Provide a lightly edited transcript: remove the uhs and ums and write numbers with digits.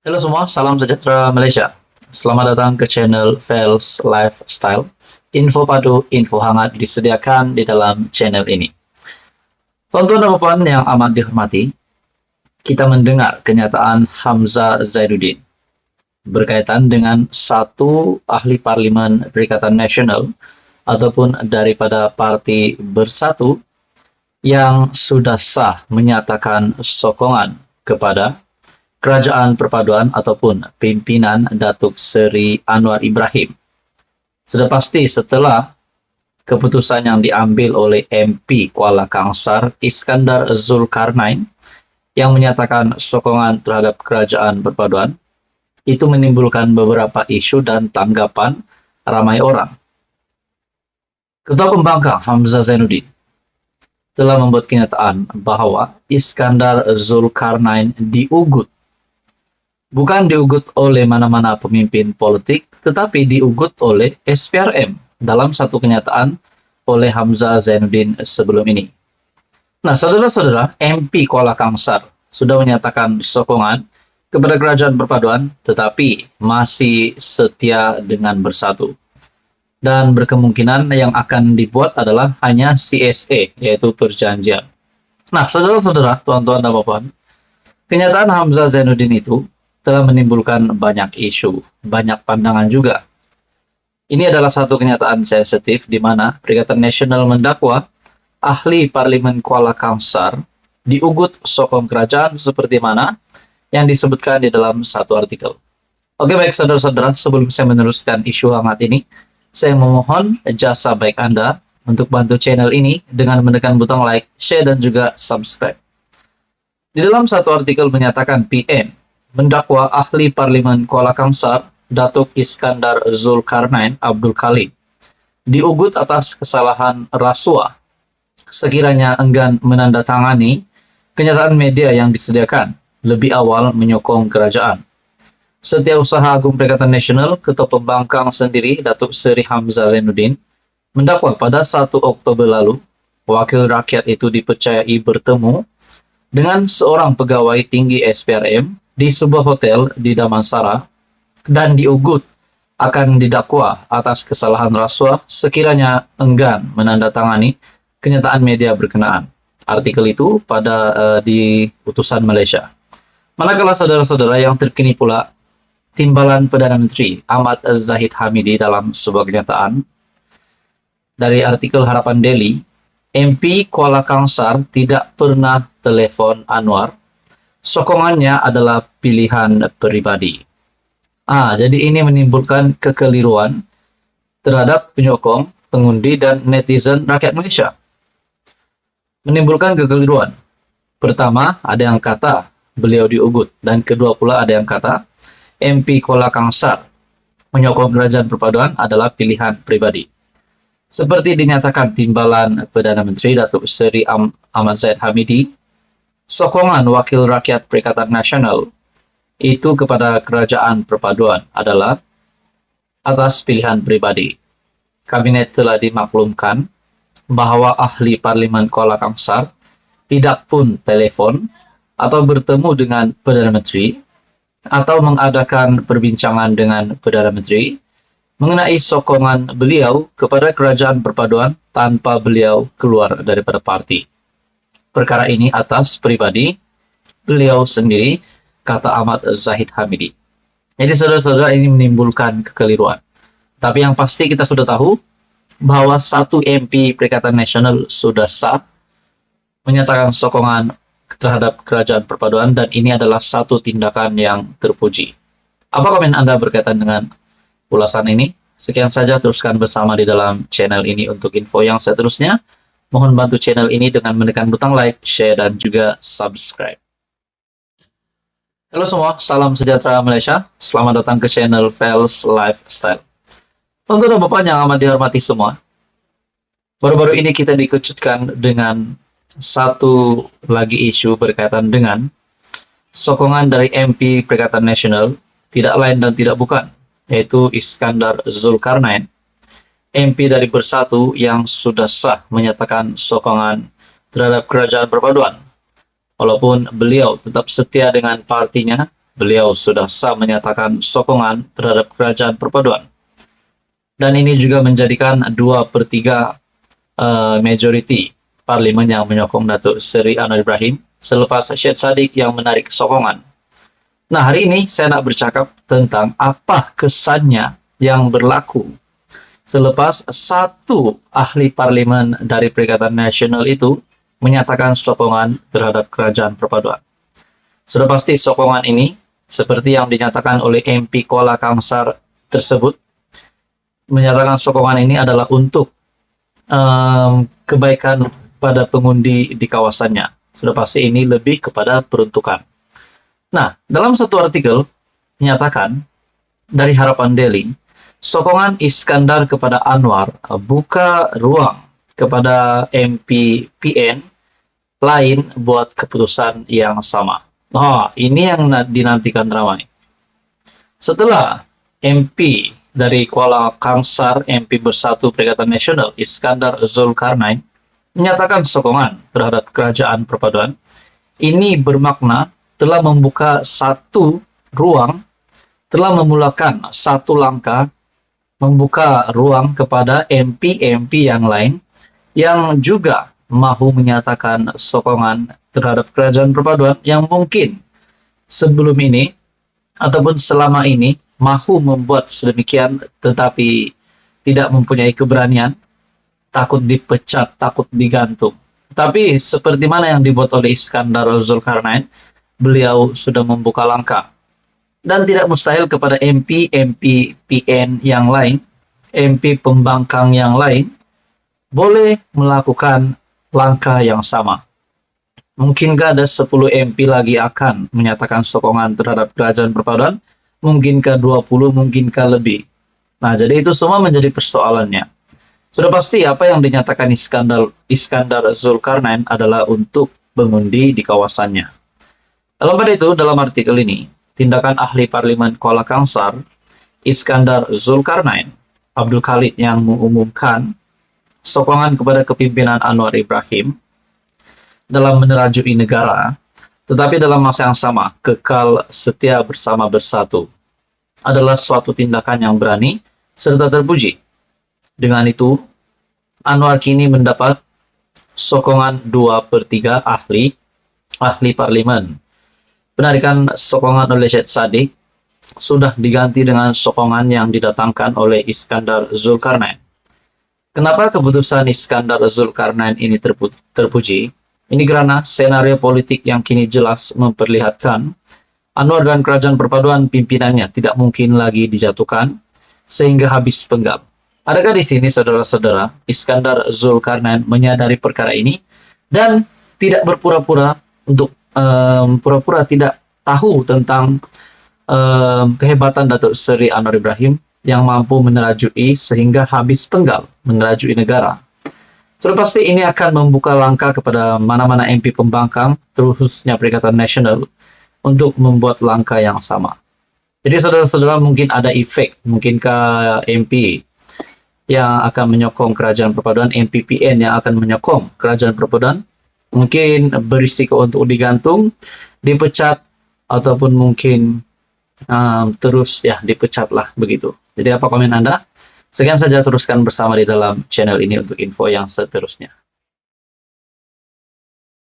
Halo semua, salam sejahtera Malaysia. Selamat datang ke channel Fels Lifestyle. Info padu, info hangat disediakan di dalam channel ini. Tonton dan puan yang amat dihormati, kita mendengar kenyataan Hamzah Zainuddin berkaitan dengan satu ahli parlimen Perikatan Nasional ataupun daripada Parti Bersatu yang sudah sah menyatakan sokongan kepada Kerajaan Perpaduan ataupun pimpinan Datuk Seri Anwar Ibrahim. Sudah pasti setelah keputusan yang diambil oleh MP Kuala Kangsar Iskandar Zulkarnain yang menyatakan sokongan terhadap Kerajaan Perpaduan, itu menimbulkan beberapa isu dan tanggapan ramai orang. Ketua Pembangkang Hamzah Zainuddin telah membuat kenyataan bahwa Iskandar Zulkarnain diugut. Bukan diugut oleh mana-mana pemimpin politik, tetapi diugut oleh SPRM dalam satu kenyataan oleh Hamzah Zainuddin sebelum ini. Nah, saudara-saudara, MP Kuala Kangsar sudah menyatakan sokongan kepada Kerajaan Perpaduan, tetapi masih setia dengan Bersatu. Dan berkemungkinan yang akan dibuat adalah hanya CSA, yaitu perjanjian. Nah, saudara-saudara, tuan-tuan dan puan, kenyataan Hamzah Zainuddin itu telah menimbulkan banyak isu, banyak pandangan juga. Ini adalah satu kenyataan sensitif di mana Perikatan Nasional mendakwa ahli Parlimen Kuala Kangsar diugut sokong kerajaan seperti mana yang disebutkan di dalam satu artikel. Oke, baik saudara-saudara, sebelum saya meneruskan isu hangat ini, saya memohon jasa baik Anda untuk bantu channel ini dengan menekan butang like, share, dan juga subscribe. Di dalam satu artikel menyatakan PM mendakwa ahli Parlimen Kuala Kangsar, Datuk Iskandar Zulkarnain Abdul Khalid, diugut atas kesalahan rasuah sekiranya enggan menandatangani kenyataan media yang disediakan lebih awal menyokong kerajaan. Setiausaha Agung Perikatan Nasional, Ketua Pembangkang sendiri, Datuk Seri Hamzah Zainuddin, mendakwa pada 1 Oktober lalu, wakil rakyat itu dipercayai bertemu dengan seorang pegawai tinggi SPRM di sebuah hotel di Damansara dan diugut akan didakwa atas kesalahan rasuah sekiranya enggan menandatangani kenyataan media berkenaan. Artikel itu di Utusan Malaysia. Manakala saudara-saudara yang terkini pula, Timbalan Perdana Menteri Ahmad Zahid Hamidi dalam sebuah kenyataan dari artikel Harapan Daily, MP Kuala Kangsar tidak pernah telepon Anwar. Sokongannya adalah pilihan pribadi. Jadi ini menimbulkan kekeliruan terhadap penyokong, pengundi, dan netizen rakyat Malaysia. Menimbulkan kekeliruan. Pertama, ada yang kata beliau diugut, dan kedua pula ada yang kata MP Kuala Kangsar menyokong Kerajaan Perpaduan adalah pilihan pribadi. Seperti dinyatakan Timbalan Perdana Menteri Datuk Seri Ahmad Zahid Hamidi, sokongan Wakil Rakyat Perikatan Nasional itu kepada Kerajaan Perpaduan adalah atas pilihan pribadi. Kabinet telah dimaklumkan bahwa ahli Parlimen Kuala Kangsar tidak pun telepon atau bertemu dengan Perdana Menteri atau mengadakan perbincangan dengan Perdana Menteri mengenai sokongan beliau kepada Kerajaan Perpaduan tanpa beliau keluar daripada parti. Perkara ini atas pribadi beliau sendiri, kata Ahmad Zahid Hamidi. Jadi saudara-saudara, ini menimbulkan kekeliruan. Tapi yang pasti kita sudah tahu bahwa satu MP Perikatan Nasional sudah sah menyatakan sokongan terhadap Kerajaan Perpaduan, dan ini adalah satu tindakan yang terpuji. Apa komen Anda berkaitan dengan ulasan ini? Sekian saja, teruskan bersama di dalam channel ini untuk info yang seterusnya. Mohon bantu channel ini dengan menekan butang like, share, dan juga subscribe. Halo semua, salam sejahtera Malaysia. Selamat datang ke channel Fels Lifestyle. Tonton dan bapak yang amat dihormati semua. Baru-baru ini kita dikejutkan dengan satu lagi isu berkaitan dengan sokongan dari MP Perikatan Nasional, tidak lain dan tidak bukan, yaitu Iskandar Zulkarnain, MP dari Bersatu yang sudah sah menyatakan sokongan terhadap Kerajaan Perpaduan. Walaupun beliau tetap setia dengan partinya beliau sudah sah menyatakan sokongan terhadap kerajaan perpaduan. Dan ini juga menjadikan 2/3 majority parlemen yang menyokong Datuk Seri Anwar Ibrahim selepas Syed Saddiq yang menarik sokongan. Nah, hari ini saya nak bercakap tentang apa kesannya yang berlaku selepas satu ahli parlimen dari Perikatan Nasional itu menyatakan sokongan terhadap kerajaan perpaduan. Sudah pasti sokongan ini, seperti yang dinyatakan oleh MP Kuala Kangsar tersebut, menyatakan sokongan ini adalah untuk kebaikan pada pengundi di kawasannya. Sudah pasti ini lebih kepada peruntukan. Nah, dalam satu artikel dinyatakan dari Harapan Daily, sokongan Iskandar kepada Anwar buka ruang kepada MP PN lain buat keputusan yang sama. Ini yang dinantikan ramai. Setelah MP dari Kuala Kangsar, MP Bersatu Perikatan Nasional Iskandar Zulkarnain menyatakan sokongan terhadap kerajaan perpaduan, ini bermakna telah membuka satu ruang, telah memulakan satu langkah, membuka ruang kepada MP-MP yang lain yang juga mahu menyatakan sokongan terhadap kerajaan perpaduan yang mungkin sebelum ini ataupun selama ini mahu membuat sedemikian tetapi tidak mempunyai keberanian, takut dipecat, takut digantung. Tapi seperti mana yang dibuat oleh Iskandar Zulkarnain, beliau sudah membuka langkah. Dan tidak mustahil kepada MP PN yang lain, MP pembangkang yang lain, boleh melakukan langkah yang sama. Mungkinkah ada 10 MP lagi akan menyatakan sokongan terhadap kerajaan perpaduan? Mungkinkah 20, mungkinkah lebih? Nah, jadi itu semua menjadi persoalannya. Sudah pasti apa yang dinyatakan Iskandar Zulkarnain adalah untuk mengundi di kawasannya. Dalam pada itu, dalam artikel ini, tindakan ahli parlimen Kuala Kangsar, Iskandar Zulkarnain, Abdul Khalid yang mengumumkan sokongan kepada kepimpinan Anwar Ibrahim dalam menerajui negara, tetapi dalam masa yang sama, kekal setia bersama bersatu, adalah suatu tindakan yang berani serta terpuji. Dengan itu, Anwar kini mendapat sokongan 2/3 ahli parlimen. Penarikan sokongan oleh Syed Saddiq sudah diganti dengan sokongan yang didatangkan oleh Iskandar Zulkarnain. Kenapa keputusan Iskandar Zulkarnain ini terpuji? Ini karena senario politik yang kini jelas memperlihatkan Anwar dan kerajaan perpaduan pimpinannya tidak mungkin lagi dijatuhkan sehingga habis penggal. Adakah di sini saudara-saudara Iskandar Zulkarnain menyadari perkara ini dan tidak berpura-pura untuk pura-pura tidak tahu tentang kehebatan Datuk Seri Anwar Ibrahim yang mampu menerajui sehingga habis penggal menerajui negara? Sudah pasti ini akan membuka langkah kepada mana-mana MP pembangkang, terkhususnya Perikatan Nasional, untuk membuat langkah yang sama. Jadi saudara-saudara, mungkin ada efek, mungkinkah MP yang akan menyokong kerajaan perpaduan, MP PN yang akan menyokong kerajaan perpaduan, mungkin berisiko untuk digantung, dipecat, ataupun mungkin terus dipecatlah begitu. Jadi apa komen Anda? Sekian saja, teruskan bersama di dalam channel ini untuk info yang seterusnya.